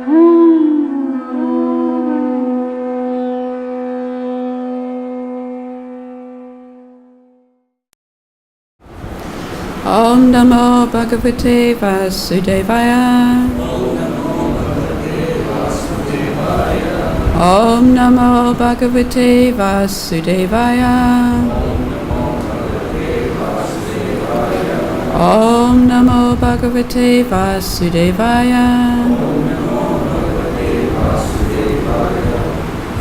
Om Namo Bhagavate Vasudevaya. Om Namo Bhagavate Vasudevaya. Om Namo Bhagavate Vasudevaya.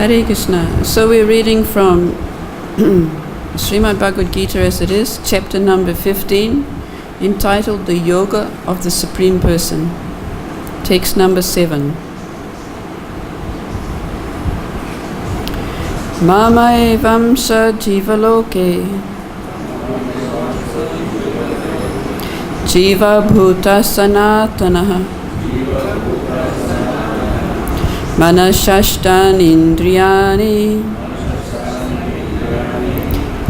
Hare Krishna. So we're reading from Srimad Bhagavad-Gita as it is, chapter number 15, entitled The Yoga of the Supreme Person. Text number 7. Mama evamsa jivaloke jiva bhuta sanatanaha manashashtan indriyani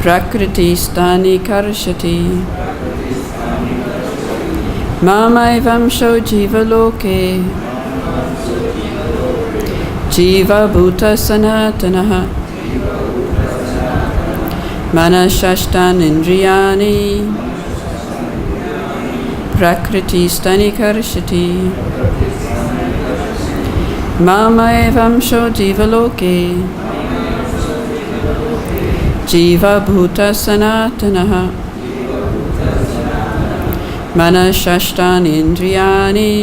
prakriti stani karshati mama evamsho jiva loke jiva bhuta sanatanaha manashashtan indriyani prakriti stani karshati mama evamsho jiva loke jiva bhuta sanatanaha manashashtan indriyani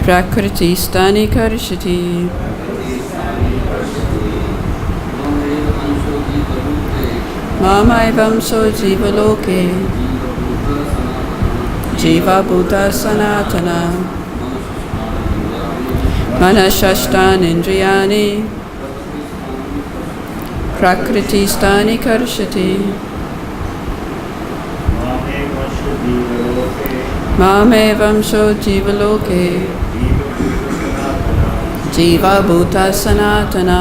prakriti stani karshati mama evamso jiva loke jiva bhuta sanatana manashashtan indriyani prakriti stani karshati mame vamsho jiva loke jiva bhuta sanatana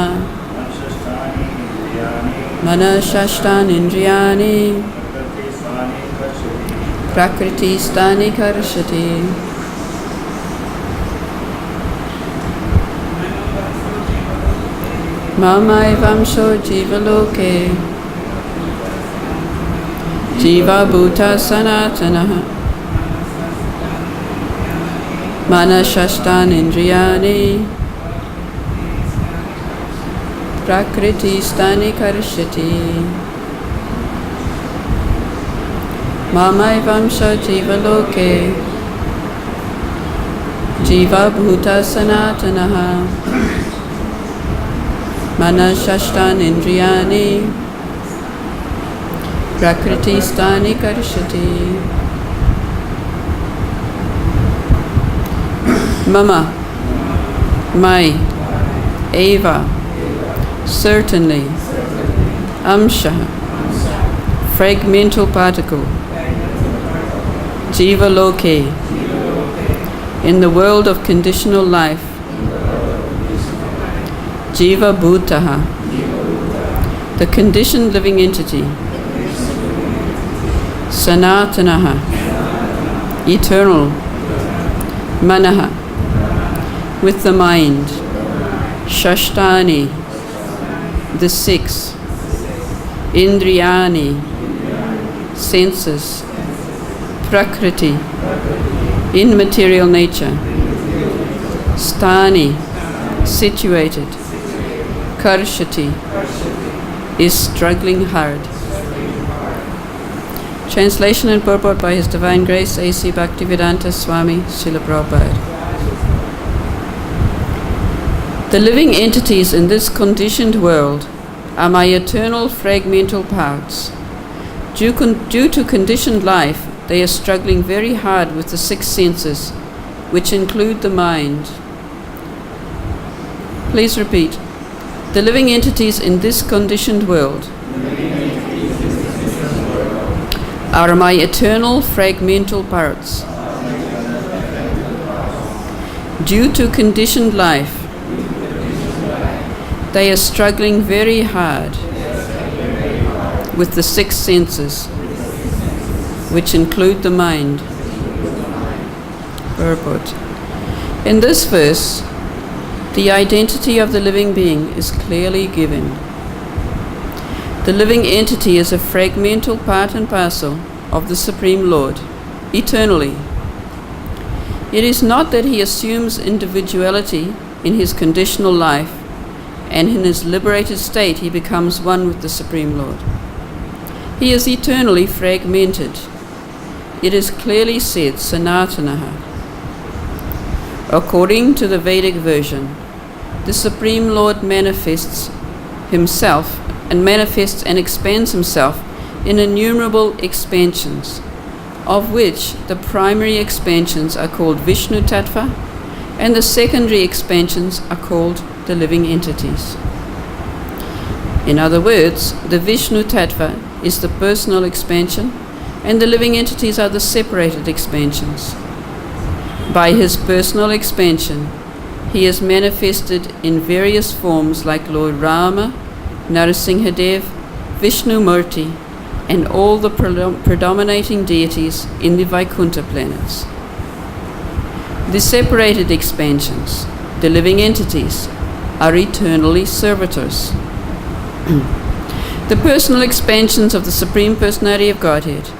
manashashtan indriyani prakriti stani karshati mama evamsho jiva loke jiva bhuta sanatana manashashtan indriyani prakriti stani karshati mama evamsho jiva loke jiva bhuta sanatana manashashtan indriyani prakriti stani karshati mama, my, eva, certainly, amsha, fragmental particle, jiva loke, in the world of conditional life, jiva bhutaha, the conditioned living entity, sanatanaha, eternal, manaha, with the mind, shashtani, the six, indriyani, senses, prakriti, immaterial nature, stani, situated, karshati, is struggling hard. Translation and purport by His Divine Grace A.C. Bhaktivedanta Swami Srila Prabhupada. The living entities in this conditioned world are my eternal fragmental parts. Due to conditioned life, they are struggling very hard with the six senses, which include the mind. Please repeat. The living entities in this conditioned world are my eternal fragmental parts. Due to conditioned life, they are struggling very hard with the six senses, which include the mind. Purport. In this verse, the identity of the living being is clearly given. The living entity is a fragmental part and parcel of the Supreme Lord, eternally. It is not that he assumes individuality in his conditional life, and in his liberated state he becomes one with the Supreme Lord. He is eternally fragmented. It is clearly said, Sanatanaha. According to the Vedic version, the Supreme Lord manifests himself and expands himself in innumerable expansions, of which the primary expansions are called Vishnu Tattva, and the secondary expansions are called the living entities. In other words, the Vishnu Tattva is the personal expansion, and the living entities are the separated expansions. By his personal expansion, he is manifested in various forms like Lord Rama, Narasimhadev, Vishnu Murti, and all the predominating deities in the Vaikuntha planets. The separated expansions, the living entities, are eternally servitors. The personal expansions of the Supreme Personality of Godhead,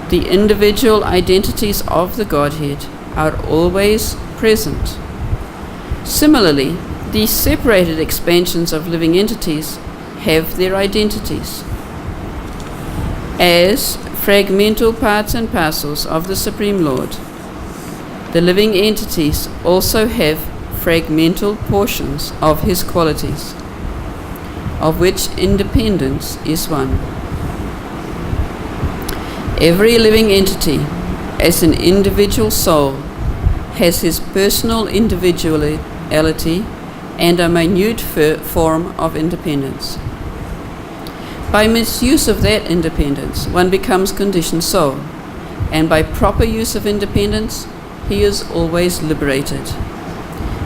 the individual identities of the Godhead, are always present. Similarly, the separated expansions of living entities have their identities. As fragmental parts and parcels of the Supreme Lord, the living entities also have fragmental portions of his qualities, of which independence is one. Every living entity, as an individual soul, has his personal individuality and a minute form of independence. By misuse of that independence, one becomes conditioned soul, and by proper use of independence, he is always liberated.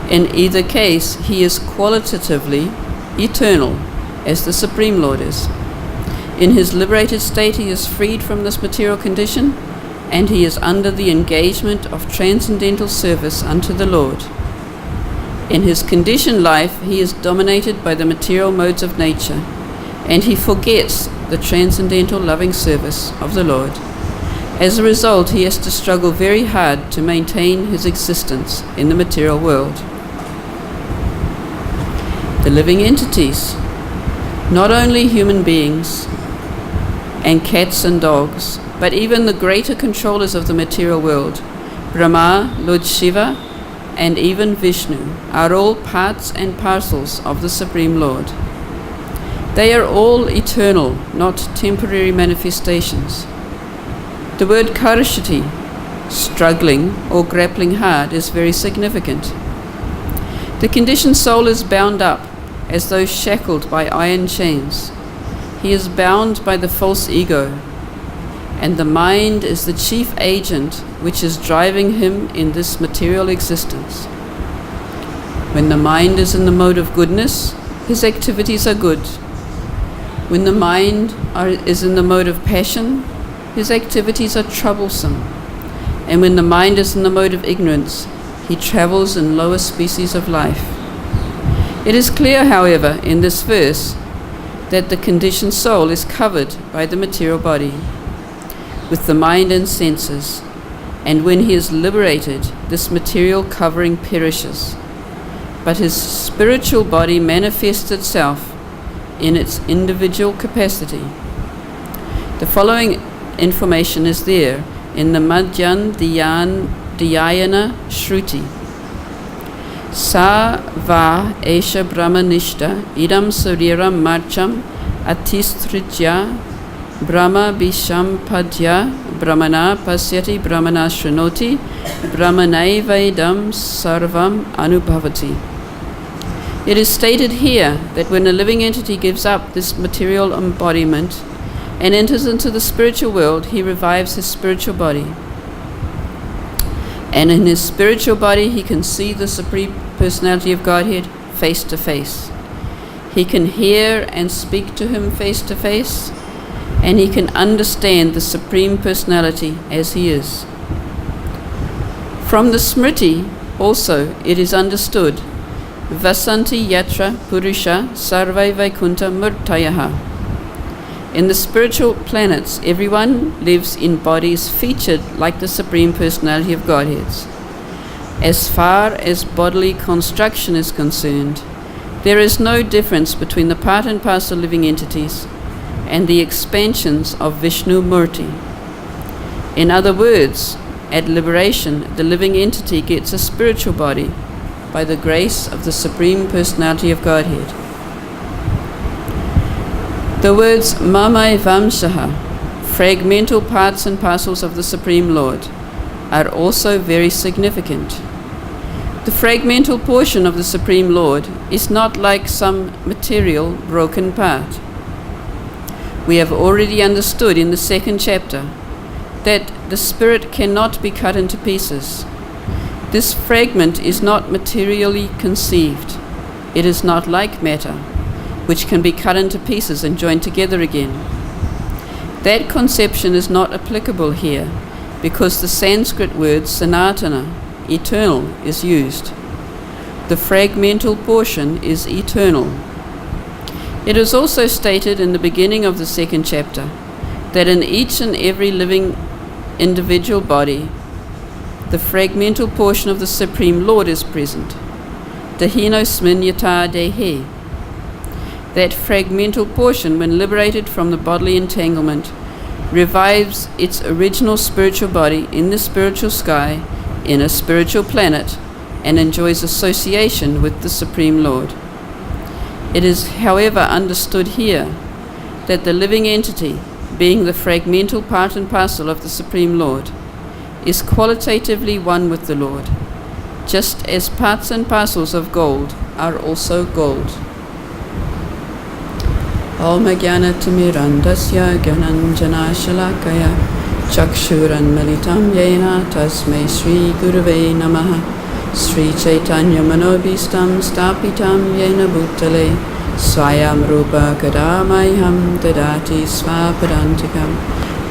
In either case, he is qualitatively eternal, as the Supreme Lord is. In his liberated state, he is freed from this material condition, and he is under the engagement of transcendental service unto the Lord. In his conditioned life, he is dominated by the material modes of nature, and he forgets the transcendental loving service of the Lord. As a result, he has to struggle very hard to maintain his existence in the material world. The living entities, not only human beings and cats and dogs, but even the greater controllers of the material world, Brahma, Lord Shiva, and even Vishnu, are all parts and parcels of the Supreme Lord. They are all eternal, not temporary manifestations. The word karshati, struggling or grappling hard, is very significant. The conditioned soul is bound up, as though shackled by iron chains. He is bound by the false ego, and the mind is the chief agent which is driving him in this material existence. When the mind is in the mode of goodness, his activities are good. When the mind is in the mode of passion, his activities are troublesome. And when the mind is in the mode of ignorance, he travels in lower species of life. It is clear, however, in this verse, that the conditioned soul is covered by the material body, with the mind and senses, and when he is liberated, this material covering perishes, but his spiritual body manifests itself in its individual capacity. The following information is there in the Madhyan Dhyayana Shruti. Sa va esha brahmanishta idam sariram marcham atistritya brahma vishampadya brahmana pasyati brahmana shrunoti brahmanaivaidam sarvam anubhavati. It is stated here that when a living entity gives up this material embodiment and enters into the spiritual world, he revives his spiritual body. And in his spiritual body, he can see the Supreme Personality of Godhead face to face. He can hear and speak to him face to face, and he can understand the Supreme Personality as he is. From the Smriti, Also, it is understood, Vasanti Yatra Purusha Sarvai Vaikunta Murtayaha. In the spiritual planets, everyone lives in bodies featured like the Supreme Personality of Godheads. As far as bodily construction is concerned, there is no difference between the part and parcel living entities and the expansions of Vishnu Murti. In other words, at liberation, the living entity gets a spiritual body by the grace of the Supreme Personality of Godhead. The words Mamai Vamsaha, fragmental parts and parcels of the Supreme Lord, are also very significant. The fragmental portion of the Supreme Lord is not like some material broken part. We have already understood in the second chapter that the spirit cannot be cut into pieces. This fragment is not materially conceived. It is not like matter, which can be cut into pieces and joined together again. That conception is not applicable here because the Sanskrit word sanatana, eternal, is used. The fragmental portion is eternal. It is also stated in the beginning of the second chapter that in each and every living individual body, the fragmental portion of the Supreme Lord is present. Dahinosmin yata dehe. That fragmental portion, when liberated from the bodily entanglement, revives its original spiritual body in the spiritual sky, in a spiritual planet, and enjoys association with the Supreme Lord. It is, however, understood here that the living entity, being the fragmental part and parcel of the Supreme Lord, is qualitatively one with the Lord, just as parts and parcels of gold are also gold. Om Jnana Timirandasya Gyananjana Shalakaya Chakshuran Militam Yena Tasmai Sri Gurave Namaha Sri Chaitanya Manobhistam Stapitam Yena Bhutale Swayam Rupa Kadamayham Dadati Svapadantikam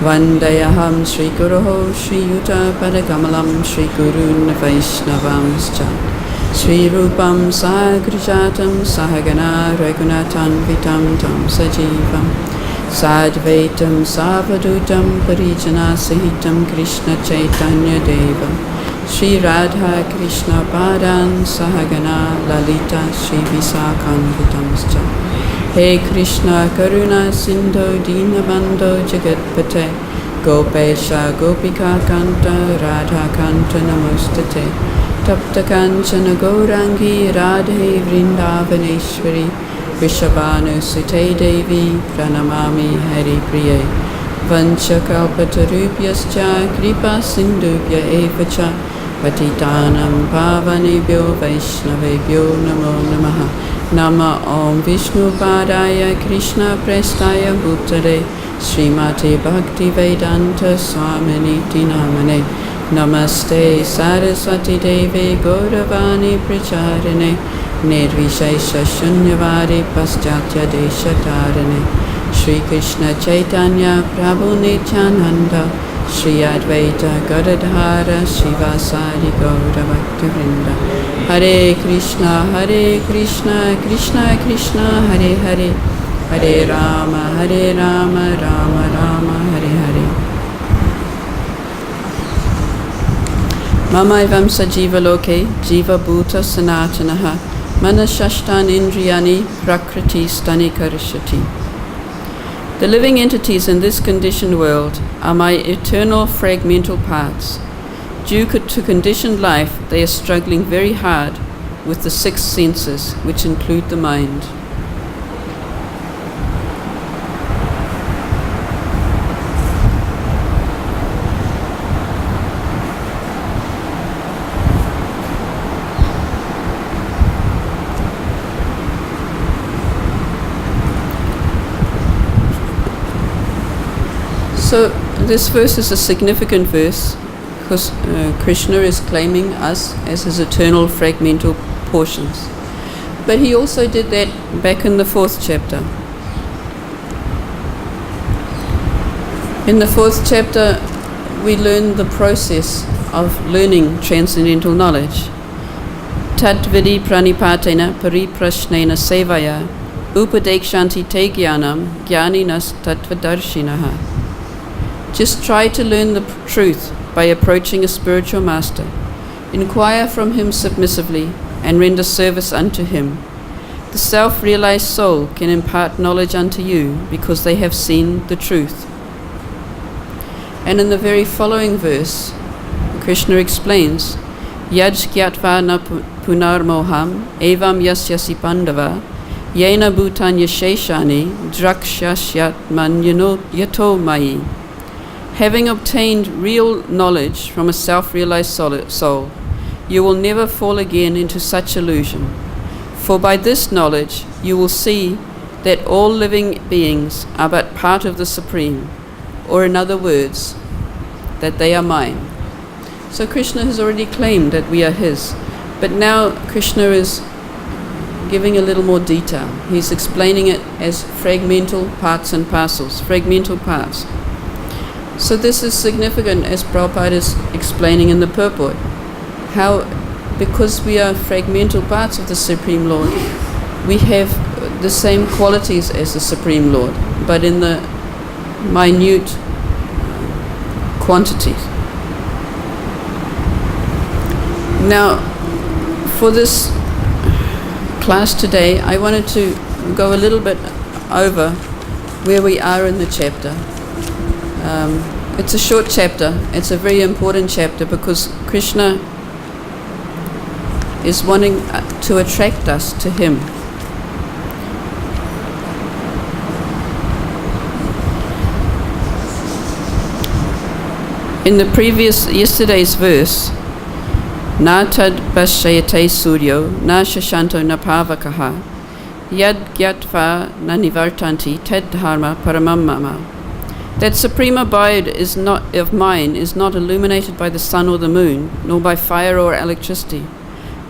Vandayaham Sri Guruho Sri Yuta Padakamalam Sri Gurun Vaishnavamscha Sri Rupam Sagrijatam Sahagana Raghunatan Vitam Tam Sajivam Sadvaitam Savadutam Parijana Sahitam Krishna Chaitanya Devam Sri Radha Krishna Padan Sahagana Lalita Sri Visakhanvitamscha He Krishna Karuna Sindho Dinabandho Jagatpate Gopesha Gopika Kanta Radha Kanta Namustate Tapta Kanchana Gaurangi Radhe Vrindavaneshwari Vrishabhanu Sute Devi Pranamami Hari Priye Vanchakalpatarubhyascha Kripa Sindhubhya Evacha Patitanam Pavanebhyo Vaishnavebhyo Namo Namaha Nama Om Vishnu Padaya Krishna Prestaya Bhutale Srimati Bhakti Vedanta Swaminiti Namane Namaste Saraswati Devi Gauravani Pracharine Nirvishesha Shunyavadi Paschatya Deshatarane Shri Krishna Chaitanya Prabhu Nityananda Shri Advaita Gadadhara Shivasari Gaura Bhakti Vrinda Hare Krishna Krishna Krishna Hare Hare Hare Rama Rama Rama Hare Hare Mama evam sajiva loke jiva bhuta sanatanaha manashashtan indriyani prakriti stani karishati. The living entities in this conditioned world are my eternal fragmental parts. Due to conditioned life, they are struggling very hard with the six senses, which include the mind. So this verse is a significant verse because Krishna is claiming us as his eternal fragmental portions. But he also did that back in the fourth chapter. In the fourth chapter, we learn the process of learning transcendental knowledge. Tadvidi pranipatena pariprashnena sevaya upadekshanti te jnanam jnaninas tattvadarshinaha. Just try to learn the truth by approaching a spiritual master. Inquire from him submissively and render service unto him. The self-realized soul can impart knowledge unto you because they have seen the truth. And in the very following verse, Krishna explains, Yaj gyatva na punar moham evam yasyasi pandava yena bhutan yasheshani drakshashyat man yato mai. Having obtained real knowledge from a self-realized soul, you will never fall again into such illusion. For by this knowledge you will see that all living beings are but part of the Supreme, or in other words, that they are mine. So Krishna has already claimed that we are his, but now Krishna is giving a little more detail. He's explaining it as fragmental parts and parcels, fragmental parts. So this is significant, as Prabhupada is explaining in the purport, how because we are fragmental parts of the Supreme Lord, we have the same qualities as the Supreme Lord, but in the minute quantities. Now, for this class today, I wanted to go a little bit over where we are in the chapter. It's a short chapter. It's a very important chapter because Krishna is wanting to attract us to him. In the yesterday's verse, Na tad pasyayate suryo, na shashanto na pavakaha, yad gyatva na nivartanti tad dharma paramam mama. That supreme abode of mine is not illuminated by the sun or the moon, nor by fire or electricity.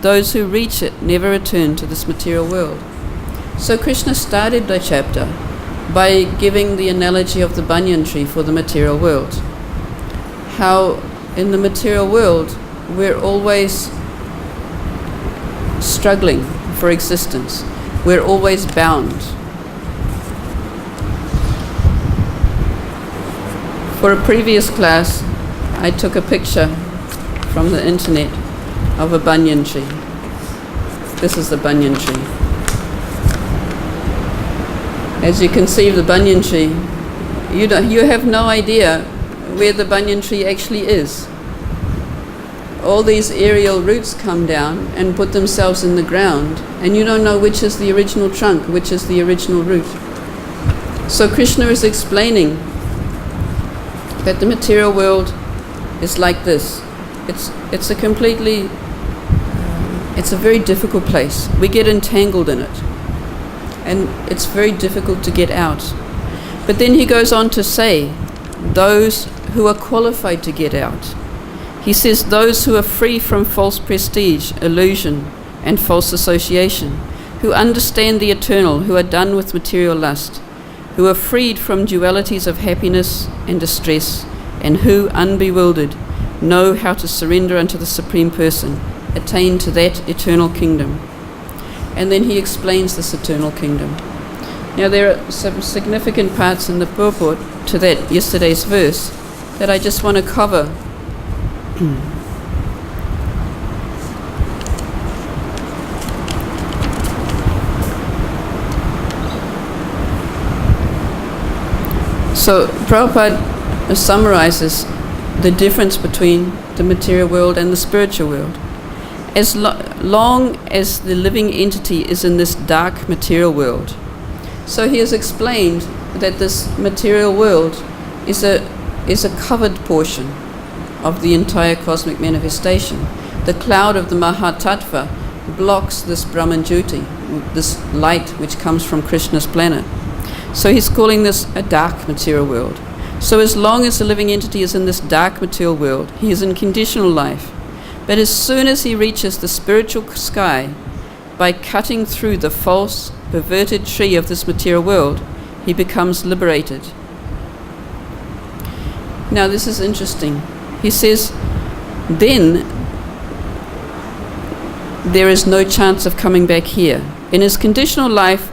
Those who reach it never return to this material world. So Krishna started the chapter by giving the analogy of the banyan tree for the material world. How in the material world we're always struggling for existence. We're always bound. For a previous class, I took a picture from the internet of a banyan tree. This is the banyan tree. As you can see, the banyan tree, you have no idea where the banyan tree actually is. All these aerial roots come down and put themselves in the ground, and you don't know which is the original trunk, which is the original root. So Krishna is explaining that the material world is like this. It's a very difficult place. We get entangled in it, and it's very difficult to get out. But then he goes on to say, those who are qualified to get out. He says, those who are free from false prestige, illusion, and false association, who understand the eternal, who are done with material lust, who are freed from dualities of happiness and distress, and who, unbewildered, know how to surrender unto the Supreme Person, attain to that eternal kingdom. And then he explains this eternal kingdom. Now there are some significant parts in the purport to that yesterday's verse that I just want to cover. So Prabhupada summarizes the difference between the material world and the spiritual world. As long as the living entity is in this dark material world. So he has explained that this material world is a covered portion of the entire cosmic manifestation. The cloud of the Mahatattva blocks this Brahman Jyoti, this light which comes from Krishna's planet. So he's calling this a dark material world. So as long as the living entity is in this dark material world, he is in conditional life. But as soon as he reaches the spiritual sky, by cutting through the false, perverted tree of this material world, he becomes liberated. Now this is interesting. He says, then there is no chance of coming back here. In his conditional life,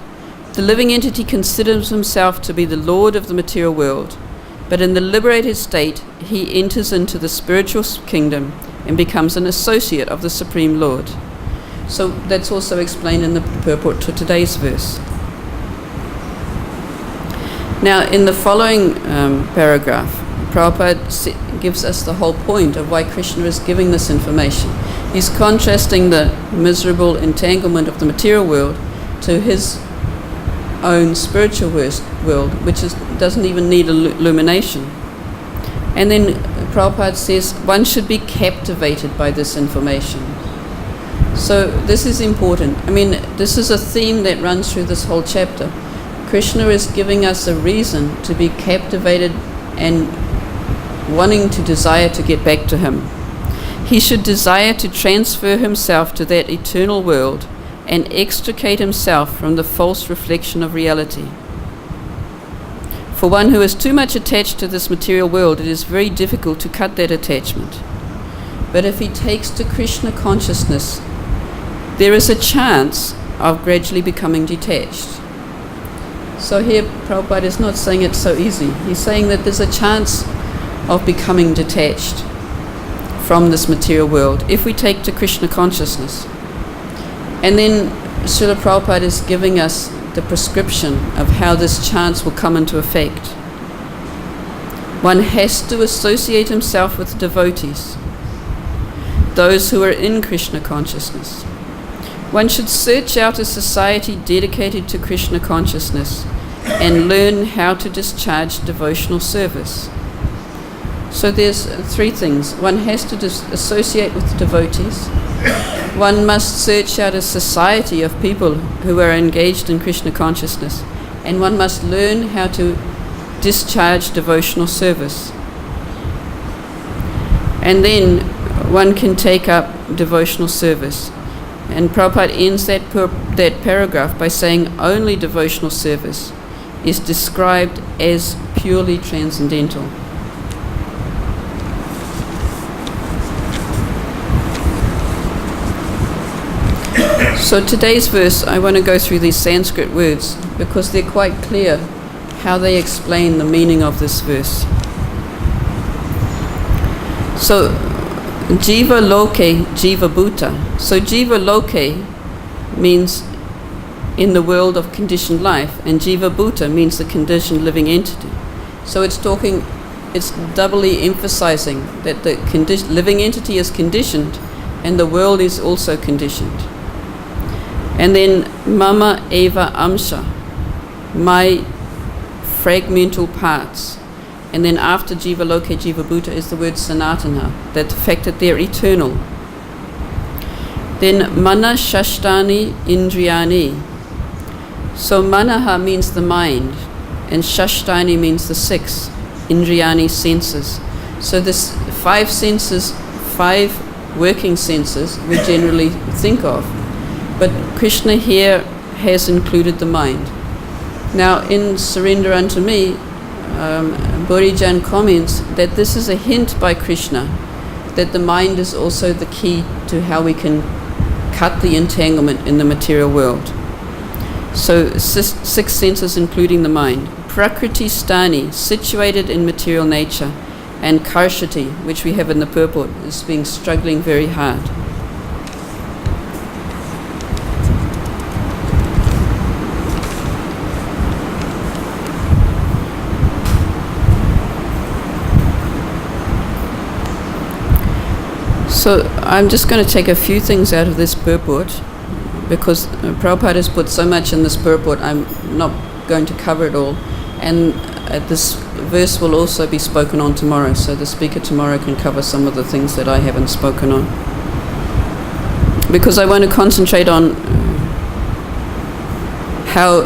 the living entity considers himself to be the lord of the material world, but in the liberated state, he enters into the spiritual kingdom and becomes an associate of the Supreme Lord. So that's also explained in the purport to today's verse. Now, in the following paragraph, Prabhupada gives us the whole point of why Krishna is giving this information. He's contrasting the miserable entanglement of the material world to his own spiritual world, which doesn't even need illumination. And then Prabhupada says one should be captivated by this information. So this is important. I mean, this is a theme that runs through this whole chapter. Krishna is giving us a reason to be captivated and wanting to desire to get back to him. He should desire to transfer himself to that eternal world and extricate himself from the false reflection of reality. For one who is too much attached to this material world, it is very difficult to cut that attachment. But if he takes to Krishna consciousness, there is a chance of gradually becoming detached. So here Prabhupada is not saying it's so easy. He's saying that there's a chance of becoming detached from this material world if we take to Krishna consciousness. And then Srila Prabhupada is giving us the prescription of how this chance will come into effect. One has to associate himself with devotees, those who are in Krishna consciousness. One should search out a society dedicated to Krishna consciousness and learn how to discharge devotional service. So there's three things. One has to associate with devotees. One must search out a society of people who are engaged in Krishna consciousness. And one must learn how to discharge devotional service. And then one can take up devotional service. And Prabhupada ends that paragraph by saying only devotional service is described as purely transcendental. So today's verse, I want to go through these Sanskrit words because they're quite clear how they explain the meaning of this verse. So, Jiva Loke, Jiva Bhuta. So Jiva Loke means in the world of conditioned life, and Jiva Bhuta means the conditioned living entity. So it's doubly emphasizing that the living entity is conditioned and the world is also conditioned. And then Mama Eva Amsha, my fragmental parts. And then after Jiva Loke, Jiva Bhuta is the word Sanatana, that the fact that they're eternal. Then Mana Shashtani Indriyani. So Manaha means the mind, and Shashtani means the six, Indriyani senses. So this five senses, five working senses we generally think of. But Krishna here has included the mind. Now in Surrender Unto Me, Bodhijan comments that this is a hint by Krishna that the mind is also the key to how we can cut the entanglement in the material world. So six senses including the mind. Prakriti Stani, situated in material nature, and Karshati, which we have in the purport, is being struggling very hard. So I'm just going to take a few things out of this purport because Prabhupada has put so much in this purport, I'm not going to cover it all. And this verse will also be spoken on tomorrow, so the speaker tomorrow can cover some of the things that I haven't spoken on. Because I want to concentrate on how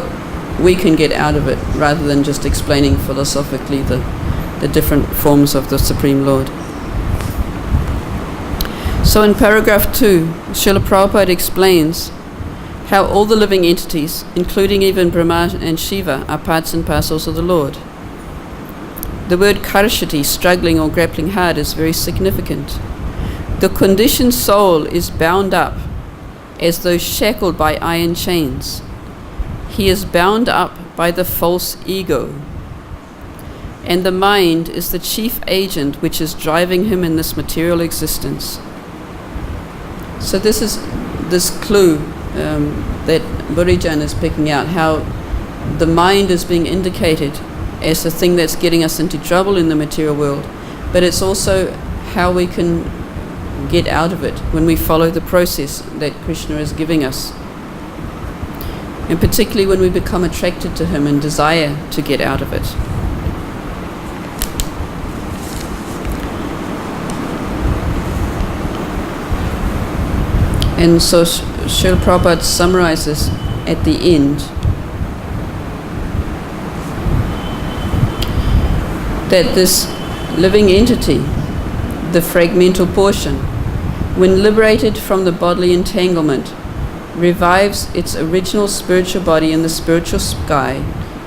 we can get out of it rather than just explaining philosophically the different forms of the Supreme Lord. So in paragraph 2, Srila Prabhupada explains how all the living entities, including even Brahma and Shiva, are parts and parcels of the Lord. The word karshati, struggling or grappling hard, is very significant. The conditioned soul is bound up as though shackled by iron chains. He is bound up by the false ego, and the mind is the chief agent which is driving him in this material existence. So this is this clue that Burijan is picking out, how the mind is being indicated as the thing that's getting us into trouble in the material world, but it's also how we can get out of it when we follow the process that Krishna is giving us, and particularly when we become attracted to him and desire to get out of it. And so Srila Prabhupada summarizes at the end that this living entity, the fragmental portion, when liberated from the bodily entanglement, revives its original spiritual body in the spiritual sky,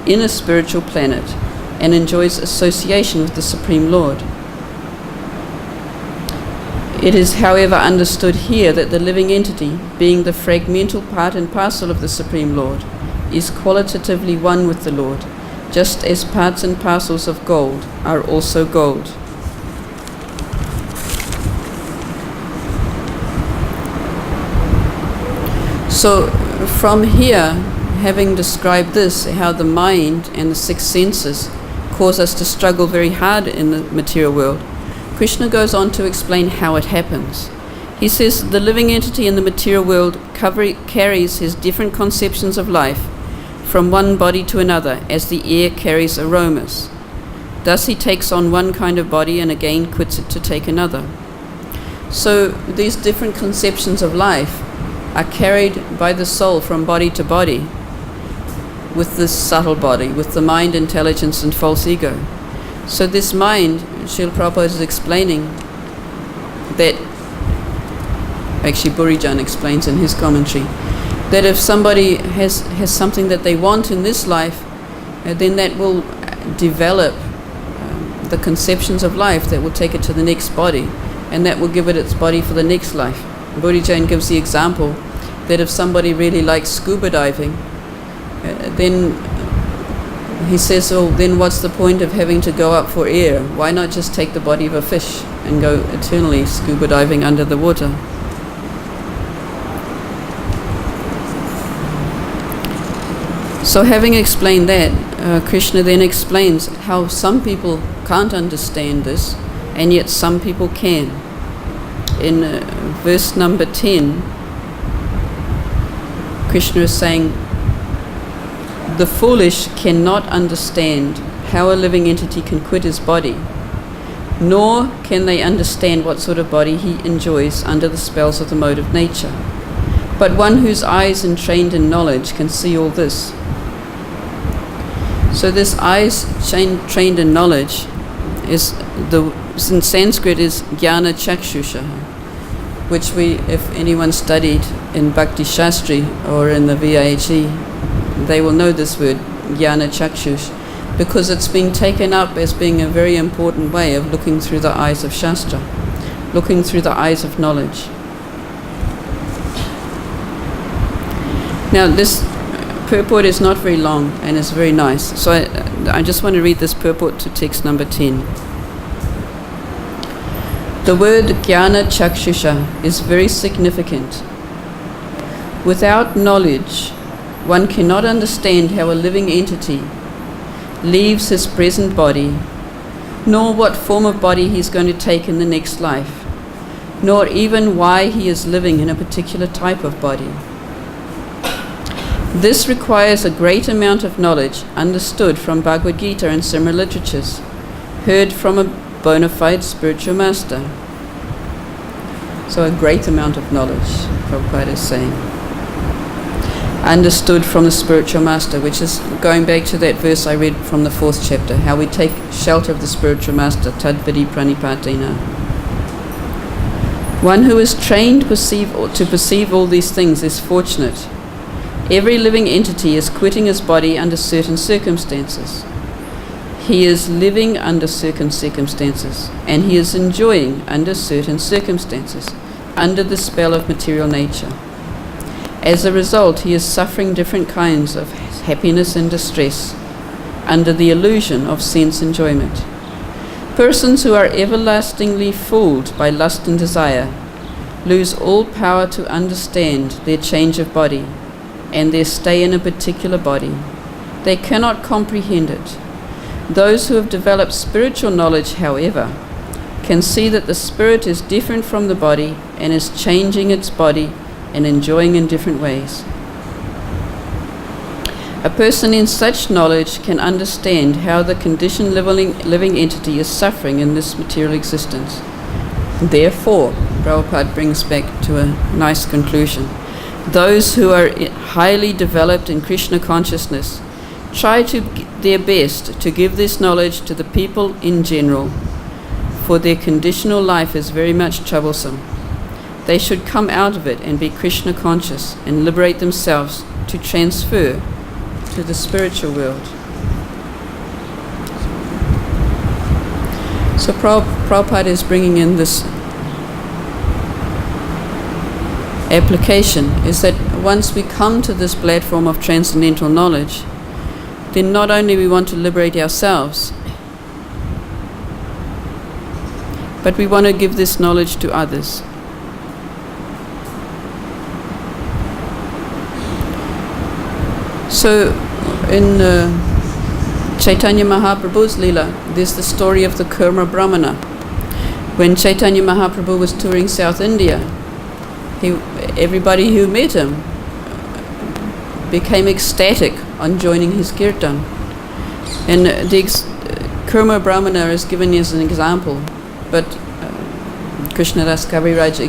in a spiritual planet, and enjoys association with the Supreme Lord. It is, however, understood here that the living entity, being the fragmental part and parcel of the Supreme Lord, is qualitatively one with the Lord, just as parts and parcels of gold are also gold. So from here, having described this, how the mind and the six senses cause us to struggle very hard in the material world, Krishna goes on to explain how it happens. He says the living entity in the material world carries his different conceptions of life from one body to another, as the air carries aromas. Thus he takes on one kind of body and again quits it to take another. So these different conceptions of life are carried by the soul from body to body with this subtle body, with the mind, intelligence and false ego. So this mind, Srila Prabhupada is explaining that, actually Burijan explains in his commentary, that if somebody has something that they want in this life, then that will develop the conceptions of life that will take it to the next body, and that will give it its body for the next life. Burijan gives the example that if somebody really likes scuba diving, then he says, oh, then what's the point of having to go up for air? Why not just take the body of a fish and go eternally scuba diving under the water? So having explained that, Krishna then explains how some people can't understand this, and yet some people can. In verse number 10, Krishna is saying, the foolish cannot understand how a living entity can quit his body, nor can they understand what sort of body he enjoys under the spells of the mode of nature. But one whose eyes are trained in knowledge can see all this. So this eyes trained in knowledge is in Sanskrit is jnana chakshusha, which we, if anyone studied in Bhakti Shastri or in the VIHE, they will know this word, jnana chakshush, because it's been taken up as being a very important way of looking through the eyes of Shastra, looking through the eyes of knowledge. Now this purport is not very long and is very nice, so I just want to read this purport to text number 10. The word jnana chakshusha is very significant. Without knowledge, one cannot understand how a living entity leaves his present body, nor what form of body he is going to take in the next life, nor even why he is living in a particular type of body. This requires a great amount of knowledge understood from Bhagavad-Gita and similar literatures, heard from a bona fide spiritual master. So a great amount of knowledge, Prabhupada is saying, understood from the spiritual master, which is going back to that verse I read from the 4th chapter, how we take shelter of the spiritual master, tadvidi pranipatena. One who is trained to perceive all these things is fortunate. Every living entity is quitting his body under certain circumstances. He is living under certain circumstances, and he is enjoying under certain circumstances, under the spell of material nature. As a result, he is suffering different kinds of happiness and distress under the illusion of sense enjoyment. Persons who are everlastingly fooled by lust and desire lose all power to understand their change of body and their stay in a particular body. They cannot comprehend it. Those who have developed spiritual knowledge, however, can see that the spirit is different from the body and is changing its body and enjoying in different ways. A person in such knowledge can understand how the conditioned living entity is suffering in this material existence. Therefore, Prabhupada brings back to a nice conclusion. Those who are highly developed in Krishna consciousness try their best to give this knowledge to the people in general, for their conditional life is very much troublesome. They should come out of it and be Krishna conscious and liberate themselves to transfer to the spiritual world. So Prabhupada is bringing in this application, is that once we come to this platform of transcendental knowledge, then not only we want to liberate ourselves, but we want to give this knowledge to others. So in Chaitanya Mahaprabhu's Leela, there's the story of the Kurma Brahmana. When Chaitanya Mahaprabhu was touring South India, everybody who met him became ecstatic on joining his kirtan. And the Kurma Brahmana is given as an example, but Krishnadas Kaviraj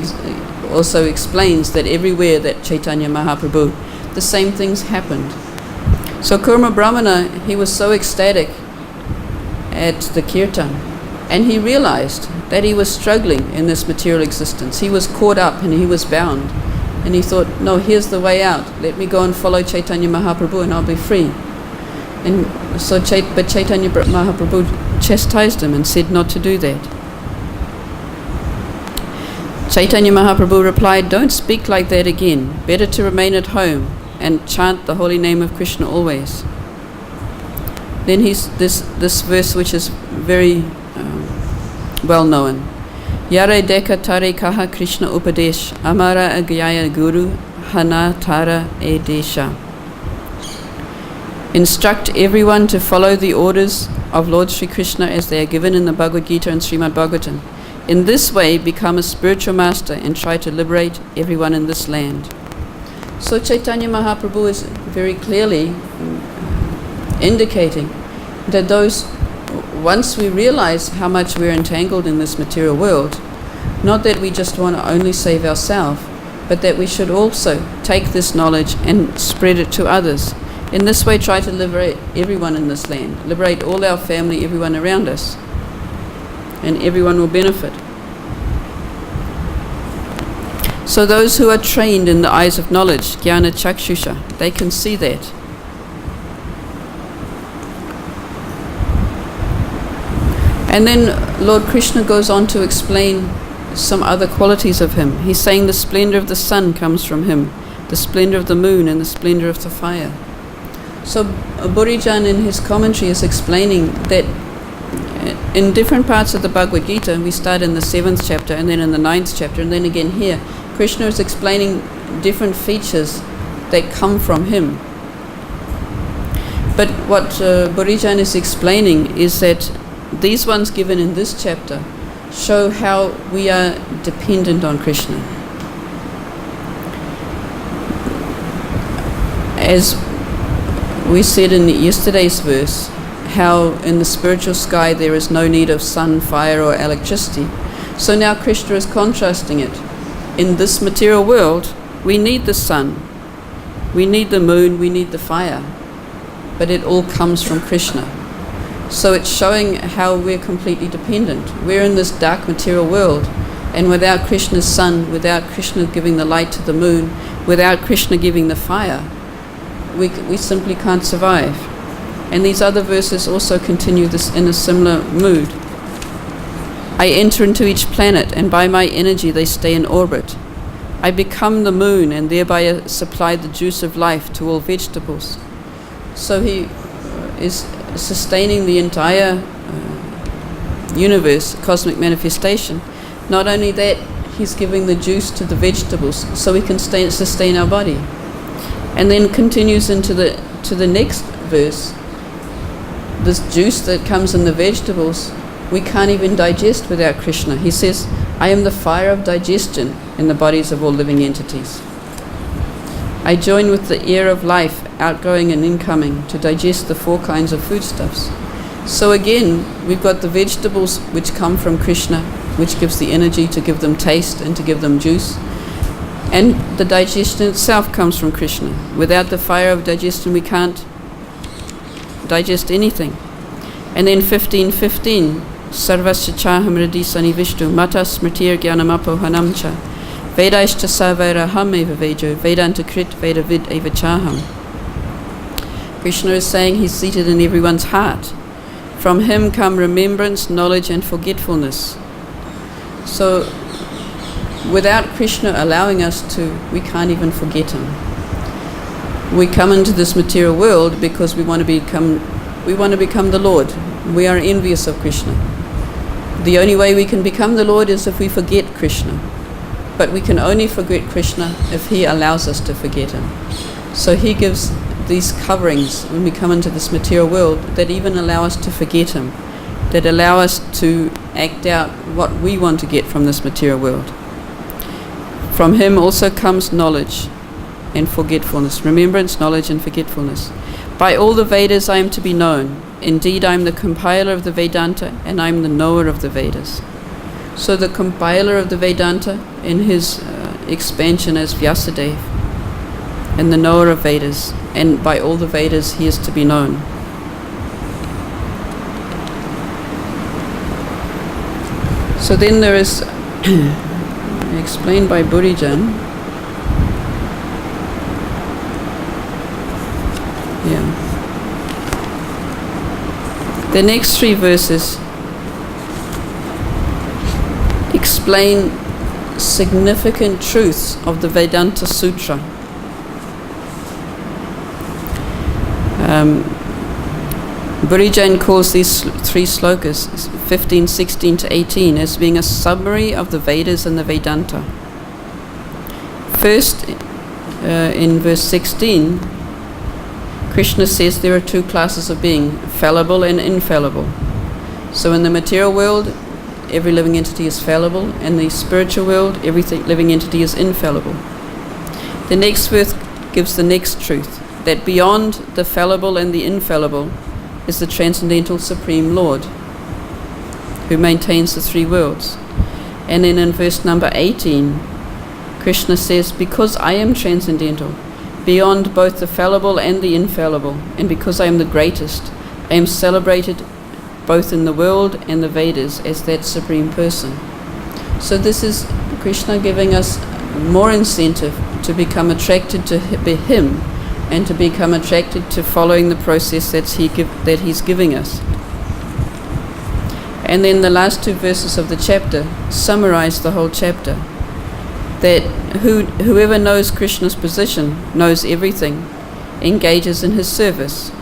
also explains that everywhere that Chaitanya Mahaprabhu, the same things happened. So Kurma Brahmana, he was so ecstatic at the kirtan, and he realized that he was struggling in this material existence. He was caught up and he was bound. And he thought, no, here's the way out. Let me go and follow Chaitanya Mahaprabhu and I'll be free. And so but Chaitanya Mahaprabhu chastised him and said not to do that. Chaitanya Mahaprabhu replied, don't speak like that again. Better to remain at home and chant the holy name of Krishna always. Then he's this verse which is very well known. Yare deka tare kaha Krishna upadesh, amara agyaya guru hana tara e desha. Instruct everyone to follow the orders of Lord Sri Krishna as they are given in the Bhagavad-Gita and Srimad Bhagavatam. In this way, become a spiritual master and try to liberate everyone in this land. So Chaitanya Mahaprabhu is very clearly indicating that once we realize how much we're entangled in this material world, not that we just want to only save ourselves, but that we should also take this knowledge and spread it to others. In this way, try to liberate everyone in this land, liberate all our family, everyone around us, and everyone will benefit. So those who are trained in the eyes of knowledge, jnana chakshusha, they can see that. And then Lord Krishna goes on to explain some other qualities of him. He's saying the splendor of the sun comes from him, the splendor of the moon and the splendor of the fire. So Burijan in his commentary is explaining that in different parts of the Bhagavad-Gita, we start in the 7th chapter and then in the 9th chapter and then again here, Krishna is explaining different features that come from him. But what Burijan is explaining is that these ones given in this chapter show how we are dependent on Krishna. As we said in yesterday's verse, how in the spiritual sky there is no need of sun, fire or electricity. So now Krishna is contrasting it. In this material world, we need the sun, we need the moon, we need the fire, but it all comes from Krishna. So it's showing how we're completely dependent. We're in this dark material world, and without Krishna's sun, without Krishna giving the light to the moon, without Krishna giving the fire, we simply can't survive. And these other verses also continue this in a similar mood. I enter into each planet, and by my energy they stay in orbit. I become the moon and thereby supply the juice of life to all vegetables. So he is sustaining the entire universe, cosmic manifestation. Not only that, he's giving the juice to the vegetables so we can sustain our body. And then continues into the next verse. This juice that comes in the vegetables, we can't even digest without Krishna. He says, I am the fire of digestion in the bodies of all living entities. I join with the air of life, outgoing and incoming, to digest the 4 kinds of foodstuffs. So again, we've got the vegetables which come from Krishna, which gives the energy to give them taste and to give them juice. And the digestion itself comes from Krishna. Without the fire of digestion, we can't digest anything. And then 15:15, Sarvasya chaham radi sanivishtu mata smritir jnanamapohanam cha vedaishcha savairaham eva vejo vedanta krit vedavid eva chaham. Krishna is saying he's seated in everyone's heart. From him come remembrance, knowledge and forgetfulness. So without Krishna allowing us to, we can't even forget him. We come into this material world because we want to become the Lord. We are envious of Krishna. The only way we can become the Lord is if we forget Krishna. But we can only forget Krishna if he allows us to forget him. So he gives these coverings when we come into this material world that even allow us to forget him, that allow us to act out what we want to get from this material world. From him also comes knowledge and forgetfulness, remembrance, knowledge and forgetfulness. By all the Vedas I am to be known. Indeed, I am the compiler of the Vedanta and I am the knower of the Vedas. So the compiler of the Vedanta in his expansion as Vyasadeva, and the knower of Vedas, and by all the Vedas he is to be known. So then there is, explained by Burijan, the next 3 verses explain significant truths of the Vedanta Sutra. Burijan calls these 3 slokas, 15, 16 to 18, as being a summary of the Vedas and the Vedanta. First, in verse 16, Krishna says there are 2 classes of being, fallible and infallible. So in the material world, every living entity is fallible, and in the spiritual world, every living entity is infallible. The next verse gives the next truth, that beyond the fallible and the infallible is the transcendental Supreme Lord, who maintains the 3 worlds. And then in verse number 18, Krishna says, because I am transcendental, beyond both the fallible and the infallible, and because I am the greatest, I am celebrated both in the world and the Vedas as that Supreme Person. So this is Krishna giving us more incentive to become attracted to him, and to become attracted to following the process that he's giving us. And then the last 2 verses of the chapter summarize the whole chapter, that whoever knows Krishna's position, knows everything, engages in his service.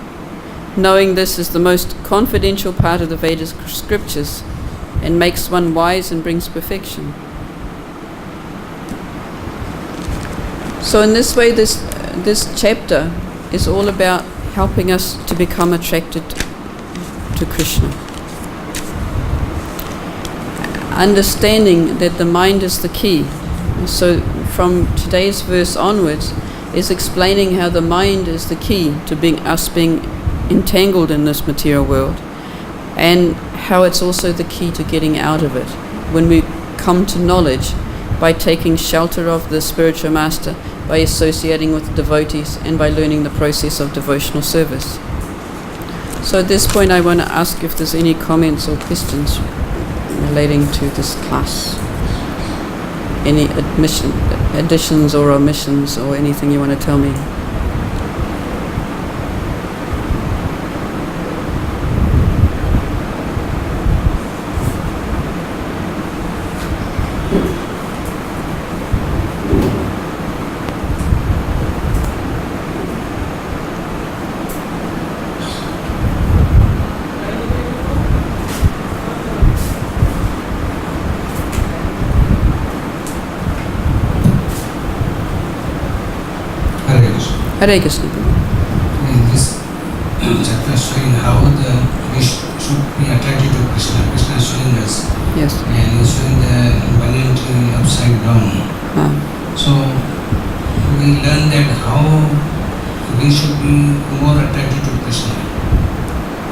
Knowing this is the most confidential part of the Vedic scriptures and makes one wise and brings perfection. So in this way, this chapter is all about helping us to become attracted to Krishna. Understanding that the mind is the key. So from today's verse onwards is explaining how the mind is the key to us being entangled in this material world, and how it's also the key to getting out of it when we come to knowledge by taking shelter of the spiritual master, by associating with devotees, and by learning the process of devotional service. So at this point I want to ask if there's any comments or questions relating to this class. Any additions or omissions or anything you want to tell me? Hare Krishna. This chapter is showing how we should be attracted to Krishna. Krishna is showing us. Yes. And he's showing the banyan tree upside down. So we learn that how we should be more attracted to Krishna.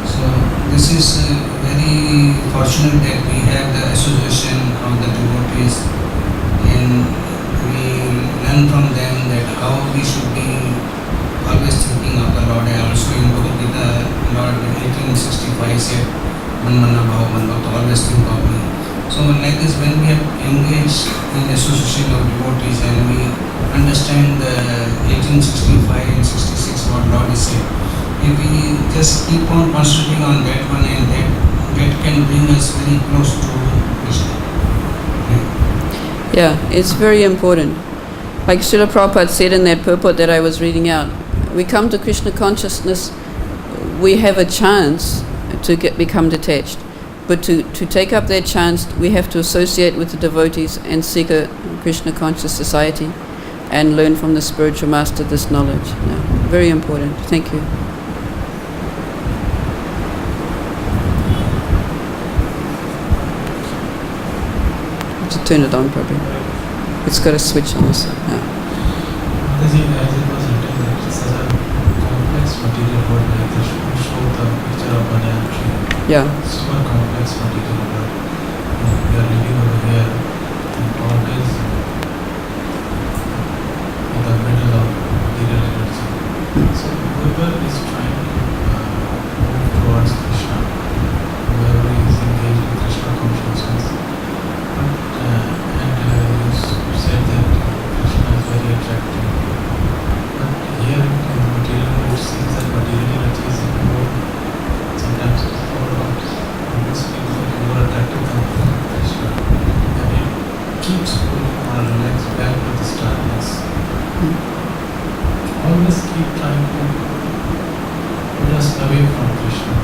So this is very fortunate that we have the association of the devotees, and we learn from them that how we should be always thinking of the Lord. And also in Bhagavad-Gita, Lord in 1865 said, Manmana Bhava Manvata, always think of me. So like this, when we have engaged in association of devotees and we understand the 1865 and 66 what Lord is saying, if we just keep on concentrating on that one, and that can bring us very close to Krishna. Yeah, it's very important. Like Srila Prabhupada said in that purport that I was reading out, we come to Krishna consciousness, we have a chance to become detached. But to take up that chance, we have to associate with the devotees and seek a Krishna conscious society and learn from the spiritual master this knowledge. Yeah, very important. Thank you. To turn it on probably. It's got a switch on this. Yeah. As it was written, that it's such a complex material world, like they show the picture of banyan tree. Yeah. Super complex material world. We are living over here and always in the middle of material energy. So whoever is trying to move towards Krishna, whoever is engaged in Krishna consciousness, and you said that Krishna is very attractive. But here in the material world, it seems that material energy is more, sometimes it's more about most people more attractive than Krishna. And it keeps pulling our legs back to the starness. Always keep trying to pull us away from Krishna.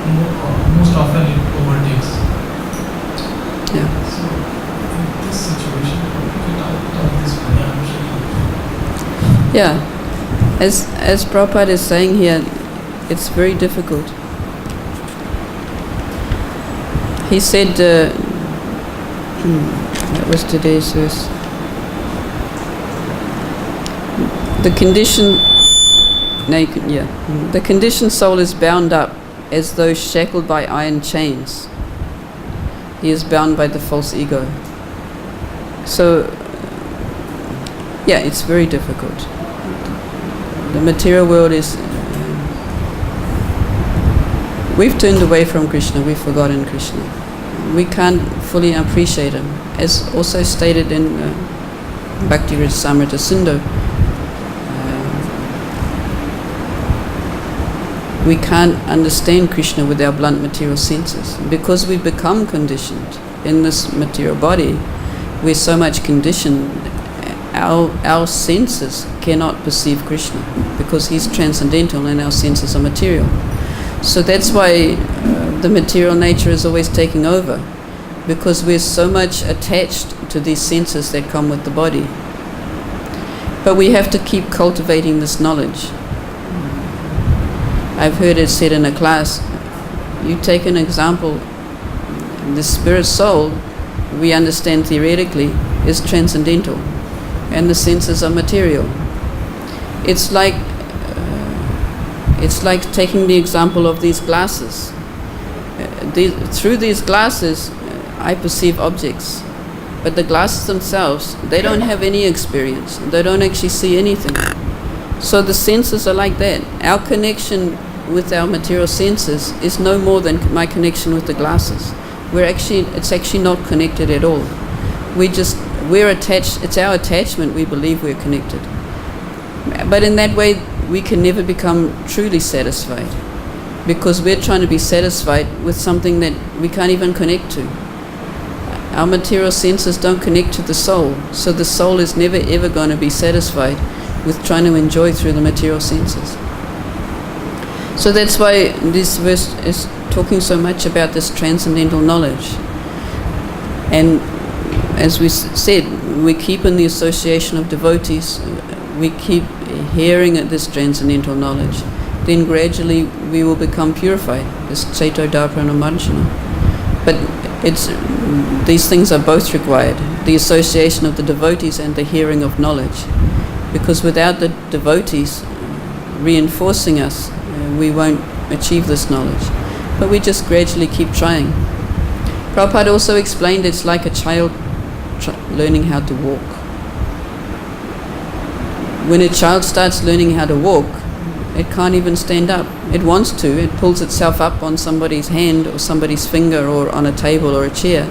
And most often it overtakes. Yeah. So, in this situation, how to get out of this banyan tree? Yeah. As Prabhupada is saying here, it's very difficult. He said, that was today's verse. The conditioned soul is bound up as though shackled by iron chains. He is bound by the false ego. So, yeah, it's very difficult. The material world is... we've turned away from Krishna, we've forgotten Krishna. We can't fully appreciate him. As also stated in Bhakti-Samrita Sindhu, we can't understand Krishna with our blunt material senses. Because we've become conditioned in this material body, we're so much conditioned, our senses cannot perceive Krishna because he's transcendental and our senses are material. So that's why the material nature is always taking over, because we're so much attached to these senses that come with the body. But we have to keep cultivating this knowledge. I've heard it said in a class, you take an example, the spirit soul, we understand theoretically, is transcendental, and the senses are material. It's like taking the example of these glasses. Through these glasses, I perceive objects, but the glasses themselves, they don't have any experience. They don't actually see anything. So the senses are like that. Our connection with our material senses is no more than my connection with the glasses. It's actually not connected at all. We're attached, it's our attachment we believe we're connected. But in that way, we can never become truly satisfied, because we're trying to be satisfied with something that we can't even connect to. Our material senses don't connect to the soul, so the soul is never ever going to be satisfied with trying to enjoy through the material senses. So that's why this verse is talking so much about this transcendental knowledge. And as we said, we keep in the association of devotees, we keep hearing this transcendental knowledge, then gradually we will become purified, this Ceto Darpana Marjana. But these things are both required, the association of the devotees and the hearing of knowledge. Because without the devotees reinforcing us, we won't achieve this knowledge. But we just gradually keep trying. Prabhupada also explained it's like a child learning how to walk. When a child starts learning how to walk, it can't even stand up. It wants to. It pulls itself up on somebody's hand or somebody's finger or on a table or a chair.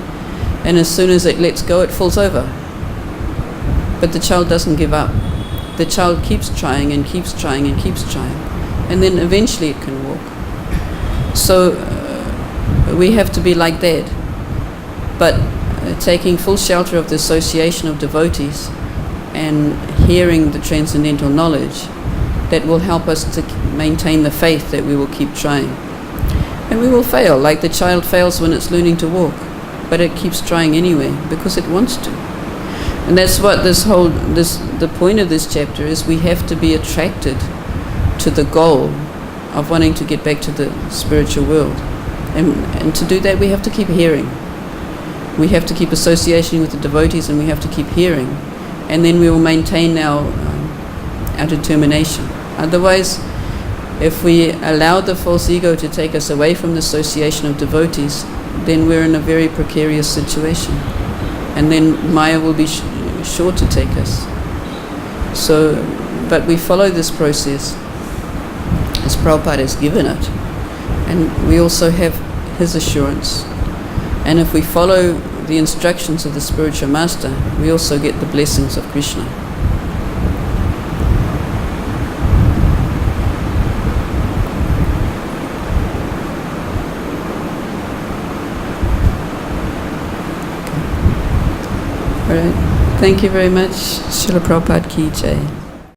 And as soon as it lets go, it falls over. But the child doesn't give up. The child keeps trying and keeps trying and keeps trying. And then eventually it can walk. So we have to be like that. But taking full shelter of the association of devotees and hearing the transcendental knowledge, that will help us to maintain the faith that we will keep trying. And we will fail, like the child fails when it's learning to walk, but it keeps trying anyway because it wants to. And that's what the point of this chapter is. We have to be attracted to the goal of wanting to get back to the spiritual world. And to do that we have to keep hearing. We have to keep associating with the devotees, and we have to keep hearing. And then we will maintain our determination. Otherwise, if we allow the false ego to take us away from the association of devotees, then we're in a very precarious situation. And then Maya will be sure to take us. So, but we follow this process as Prabhupada has given it. And we also have his assurance. And if we follow the instructions of the spiritual master, we also get the blessings of Krishna. All right. Thank you very much. Srila Prabhupada Ki Jai.